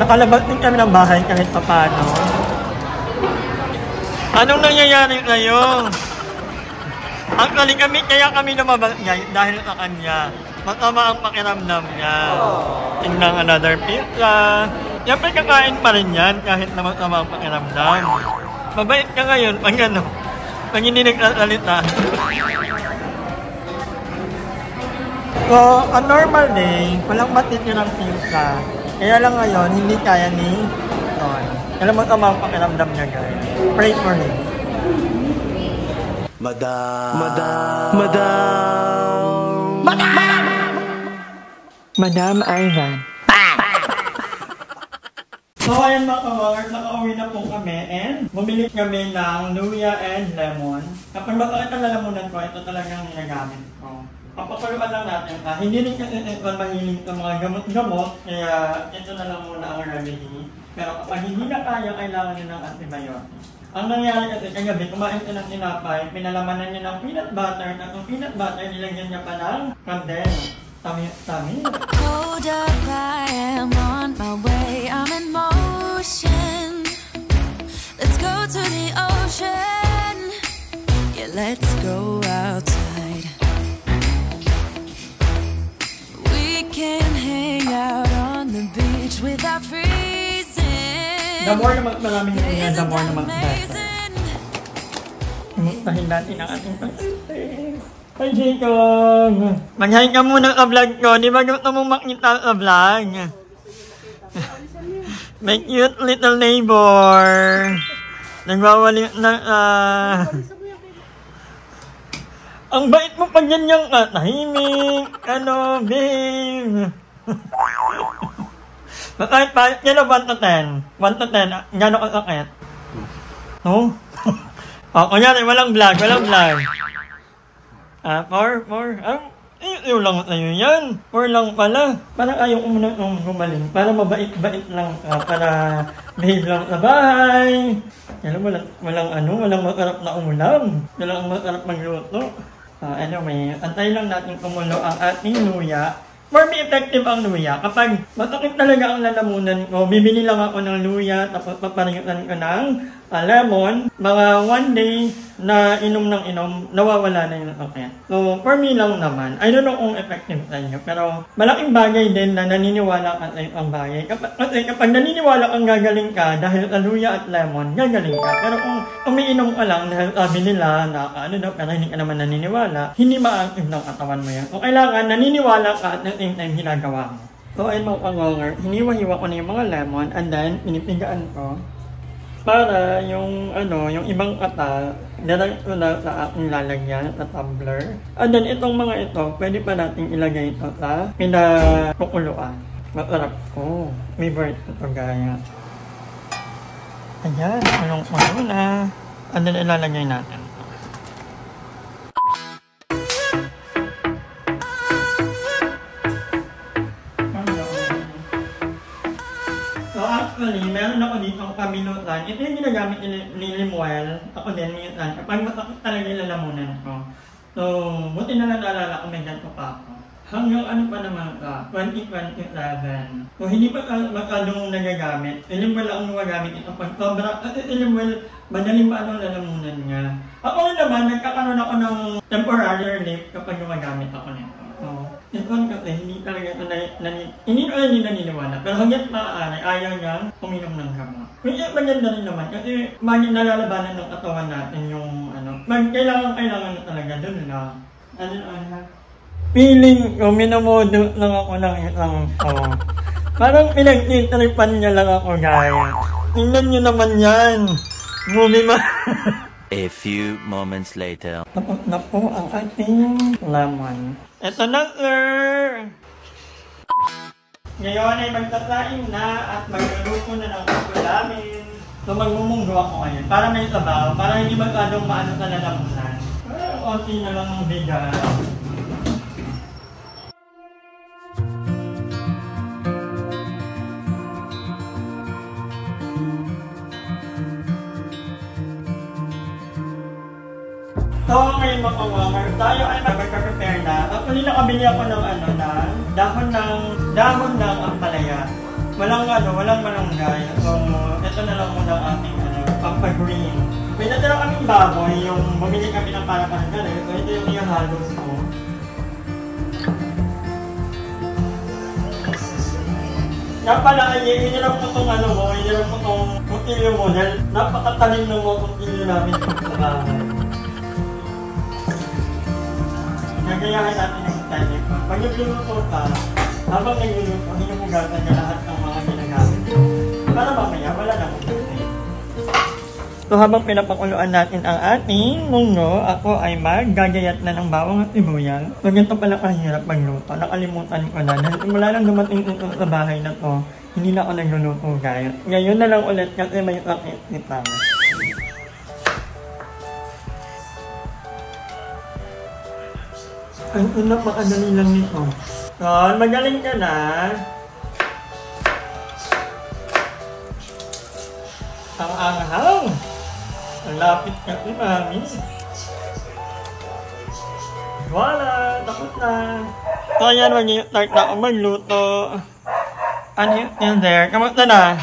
Nakalabas din kami ng bahay kahit pa paano. Anong nangyayari ngayon? Actually kaya kami lumabas ngayon dahil sa kanya. Masama ang pakiramdam niya. Tingnan another pizza. Siyempre kakain pa rin yan kahit na masama ang pakiramdam. Mabait ka ngayon pag ano, pag hindi nagsasalita. So, a normal day, walang matitirang pizza. Kaya lang ngayon, hindi kaya ni Don. Kaya masama ang pakiramdam niya guys. Pray for him. Madam Ivan. So ayan mga kawagers, nakauwi na po kami and bumili kami ng luya and lemon. Kapag makakita na lamunan ko, ito talagang ginagamit ko. Papapuluan lang natin. Hindi rin kasi mahiling sa mga gamot-gamot, kaya ito na lang muna ang remedy. Pero kapag hindi na kaya, kailangan nyo ng antibiotics. Ang nangyari kasi kagabi, kumain ka ng tinapay, pinalamanan niya ng peanut butter, at yung peanut butter, nilagyan niya pa ng condensed. Tami. Hold up, I am on my way, I'm in motion. Let's go to the ocean. Yeah, let's go outside. We can hang out on the beach without freezing. The more na maraming niya, the more na mag-better. Imutahin natin ang ating pag-stay. Hi, Jacob! Mag-hi ka muna sa vlog ko. Di ba gusto mong makita sa vlog? My cute little neighbor. Nagwawali na ang bait mo pag ganyan ka. Tahimik. Ano, babe? Kahit pa, yan o 1 to 10. 1 to 10. Gano'n ka sakit? No? O, kunyari, walang vlog. 4. Yung lang sa'yo yan. 4 lang pala. Parang ayaw ko muna gumaling. Para mabait-bait lang ka. Para behave lang sa bahay. Walang masarap na umulam. Walang masarap magluto. Anyway, antay lang natin kumulo ang ating luya. For me, effective ang luya. Kapag masakit talaga ang lalamunan ko, bibili lang ako ng luya, tapos paparingan ko ng lemon. Mga 1 day na inom ng inom, nawawala na yung sakit. So, for me lang naman. I don't know kung effective sa inyo, pero malaking bagay din na naniniwala ka sa isang bagay. Kasi kapag naniniwala kang gagaling ka dahil sa luya at lemon, gagaling ka. Pero kung umiinom ka lang dahil sabi nila na pero hindi ka naman naniniwala, hindi ma-active ng katawan mo yan. So, kailangan naniniwala ka at the same time ginagawa mo. So, ayun mga pangonger, hiniwa-hiwa ko na yung mga lemon and then pinipigaan ko. Para yung ibang kata, direct ko na sa aking lalagyan sa tumbler. And then itong mga ito, pwede pa natin ilagay ito sa pinakukuluan. Masarap ko. Favorite ito gaya. Ayan, kulong-kulo na. And then ilalagay natin. Actually, meron ako dito ang paminutan. Ito yung ginagamit ni Limuel. Ako din, minsan. Kapag masakit talaga yung lalamunan ko. So, buti na nalala ko may ganito pa ako. Hanggang pa naman ka, 2027. So, hindi pa masyadong nagagamit. Limuel ang gumagamit ito. Pag sobra, kasi Limuel, madaling pa ang lalamunan niya. Ako rin naman, nagkakaroon ako ng temporary relief kapag gumagamit ako nito. So, ito kasi hindi talaga ito hindi naniniwala. Pero hanggang maaari, ayaw niyang uminom ng gamot. Kaya maganda rin naman kasi nalalabanan ng katawan natin yung kailangan talaga doon na. Feeling ko, minamodo lang ako ng isang parang pinag-itripan niya lang ako gaya. Tingnan niyo naman yan. Bumima. A few moments later. Tapos na po ang ating lemon. Ito na, sir! Ngayon ay magtasain na at magluluto na ng ulamin. So magmumunggo ako ngayon. Para may sabaw, para hindi masyadong maano sa lalamunan. Konti na lang ng bigas. So ngayon mga kawamer, tayo ay mag-prepare na. Actually nakabili ako ng dahon ng ampalaya. walang malunggay. So, ito na lang muna ang ating pampagreen. May natira kaming baboy, yung bumili kami ng para-para gano'n. So, ito yung ihahalos ko. Kaya pala, hinirap ko itong hinirap ko itong kutilyo mo dahil napakatalim ng mga kutilyo namin sa bahay. Nagayahan natin yung talim. Pag nagluluto ka, habang nagluluto, hinumugatan niya lahat ng mga ginagamit. Para mamaya, wala na kong gagawin. So habang pinapakuluan natin ang ating munggo, ako ay maggagayat na ng bawang at sibuyas. So ganito pala kahirap magluto. Nakalimutan ko na. Dahil mula lang dumating ito sa bahay na to, hindi na ako nagluluto guys. Ngayon na lang ulit kasi may sakit nito. Ang napakadali lang nito. So, magaling ka na. Ang anghang. Ang lapit ka si Mami. Wala, tapos na. So yan, mag-start na ako magluto. Ano yun there? Kamusta na?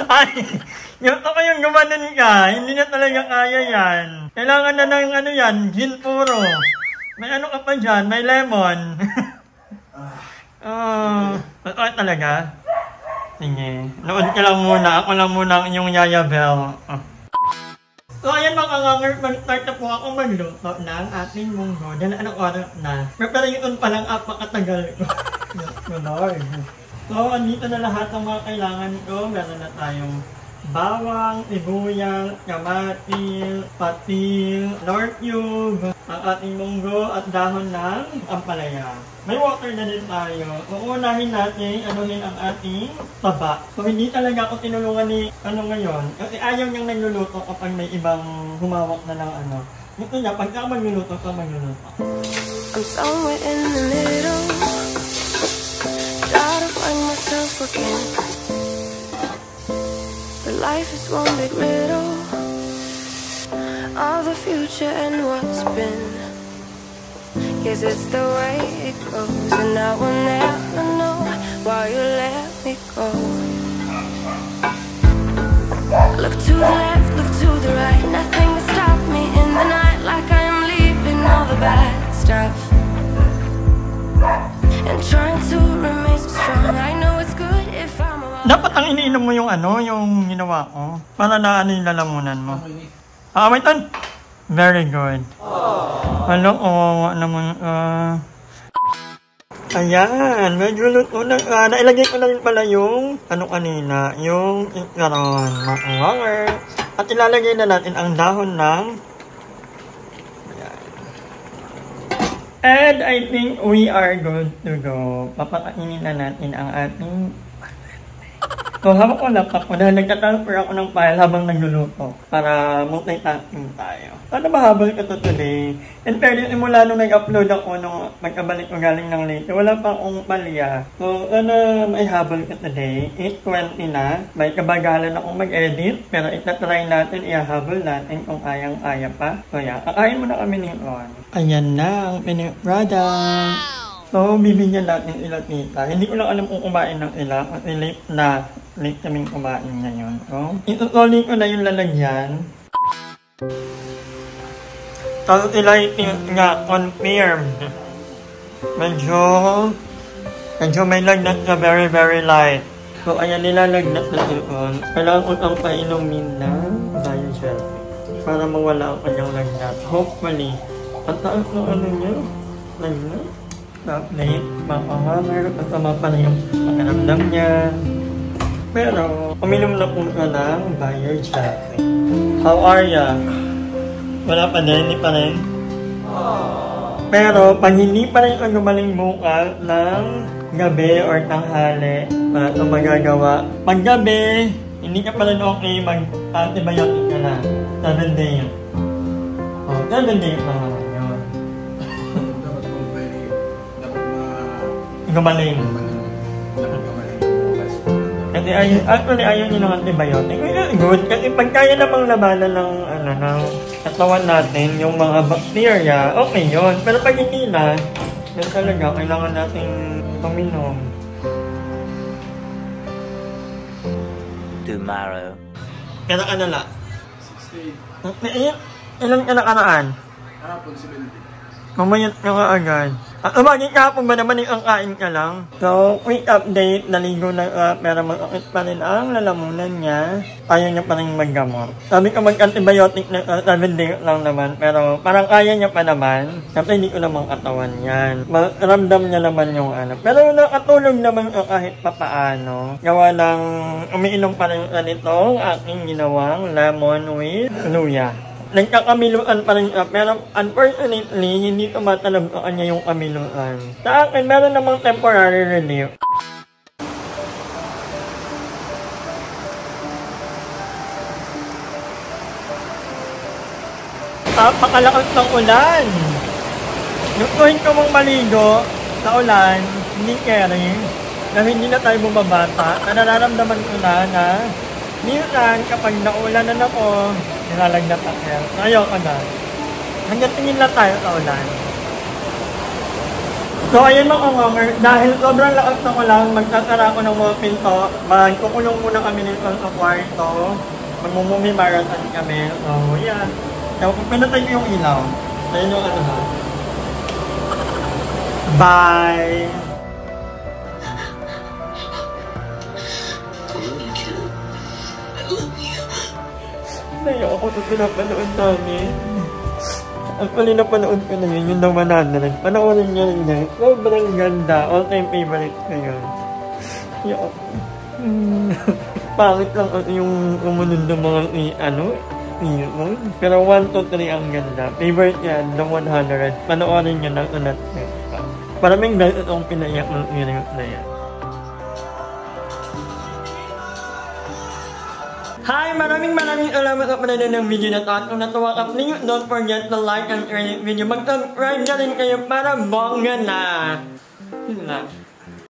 Ay, yung to kayong gumanon ka. Hindi na talaga kaya yan. Kailangan na ng gin puro. May ano ka pa dyan? May lemon. Okay talaga? Sige. Nood ka lang muna. Ako lang muna ang inyong Yaya Bell. So ayan mga kanganger, mag-start na po ako magluto ng ating munggo. Dahil anong oras na. Pero yun palang apakatagal ko. Lord. So andito na lahat ng mga kailangan ko. Meron na tayong bawang, sibuyas, kamatis, patil, nor cube, ang ating munggo at dahon ng ampalaya. May water na din tayo. Uunahin natin anuhin ang ating taba. So hindi talaga ako tinulungan ni ngayon. Kasi ayaw niyang nagluluto kapag may ibang humawak na ng Ito niya, pagka magluluto ka, magluluto. I'm somewhere in the middle. Try to find myself again. But life is one big riddle of the future and what's been. Guess it's the way it goes, and I will never know why you let me go. Look to the left, look to the right, nothing can stop me in the night, like I am leaving all the bad stuff and trying to remain so strong. I know it's good if I'm around. Dapat ang iniinom mo yung yung ginawa ko para na yung lalamunan mo. Wait on. Very good. Hello, naman. Ayan, medyo luto na. Nailagay ko na rin pala yung kanina, yung ikaron, mga kanganger. At ilalagay na natin ang dahon ng and I think we are good to go. Papakainin na natin ang ating so, habang ko laptop ko, dahil nagtatransfer ako ng file habang nagluluto para multitasking tayo. Ano ba habol ko to today? And pero mula nung nag-upload ako nung magkabalik ko galing ng late, wala pa akong palya. So, may habol ko today. 8:20 na. May kabagalan akong mag-edit, pero itatry natin, ihahabol natin kung kayang-kaya pa. So, yeah, kakain muna kami ni Ron. Ayan na ang finished product. So, bibigyan natin ila tita. Hindi ko lang alam kung kumain ng ila kasi late kaming kumain ngayon. So, itutuloy ko na yung lalagyan. So, ila nga confirmed. Medyo may lagnat na very very light. So, ayan nilalagnat na ito. Kailangan ko itong painumin ng Biogel para mawala ang kanyang lagnat. Hopefully. At taas ng niya? Lagnat? Update, mapanganger, kasama pa na yung pakiramdam niya. Pero, uminom na po ka ng Biogel. How are ya? Wala pa din, hindi pa rin. Pero, pag hindi pa rin ka gumaling bukas ng gabi or tanghali, wala itong magagawa. Pag gabi, hindi ka pa rin okay, mag-antibiotic ka na. 7 days. 7 days na nga. Gumaling. Kasi ayaw nyo ng antibiotic. Good. Kasi pag kaya namang labanan ng katawan natin, yung mga bacteria, okay yun. Pero pag hindi na, yun talaga, kailangan natin uminom. tomorrow. Kaya ka na la? 68. Ilang ka nakaraan? Hapon, 70. Mamayat ka nga agad. At umagin kahapon ba naman yung kain ka lang? So, quick update, naligo na pero mag-akit pa rin ang lalamunan niya. Ayaw niya pa rin maggamot. Sabi ko mag-antibiotic na 7 days lang naman, pero parang kaya niya pa naman. Kasi hindi ko namang katawan yan. Ramdam niya naman yung ano. Pero nakatulog naman kahit papaano. Gawa ng umiinom pa rin nito aking ginawang lemon with luya. Nagkakamiluan pa rin pero unfortunately, hindi tumatalab sa kanya yung kamiluan. Sa akin, meron namang temporary relief. Napakalakas ng ulan. Gustuhin ko mong maligo sa ulan, hindi carry. Dahil hindi na tayo bumabata. Nararamdaman ko na minsan kapag naulanan ako, nilalagnat ako. Ayoko na. Hanggang tingin lang tayo sa ulan. So ayun mga ngonger, dahil sobrang lakas na ko lang, magkakara ako ng mga pinto. Magkukulong muna kami nito sa kwarto. Magmumumi marathon kami. So yeah. So pinatay ko yung ilaw. Ayun yung ano ha. Bye! Naiyak ako sa pinapanood namin. Actually, napanood ko na yun, yung The 100. Panoorin nyo rin yun. Sobrang ganda. All-time favorite ko yun. Iyak ako. Pangit lang yung umunod ng mga yun. Pero 1, 2, 3 ang ganda. Favorite yan, The 100. Panoorin nyo na sa Netflix. Maraming dahil itong pinaiyak ng iring na yan. Hi! Maraming salamat sa panonood ng video na ito. At kung natuwa ka, please don't forget to like and share this video. Mag-subscribe na rin kayo para bongga na. Yun lang.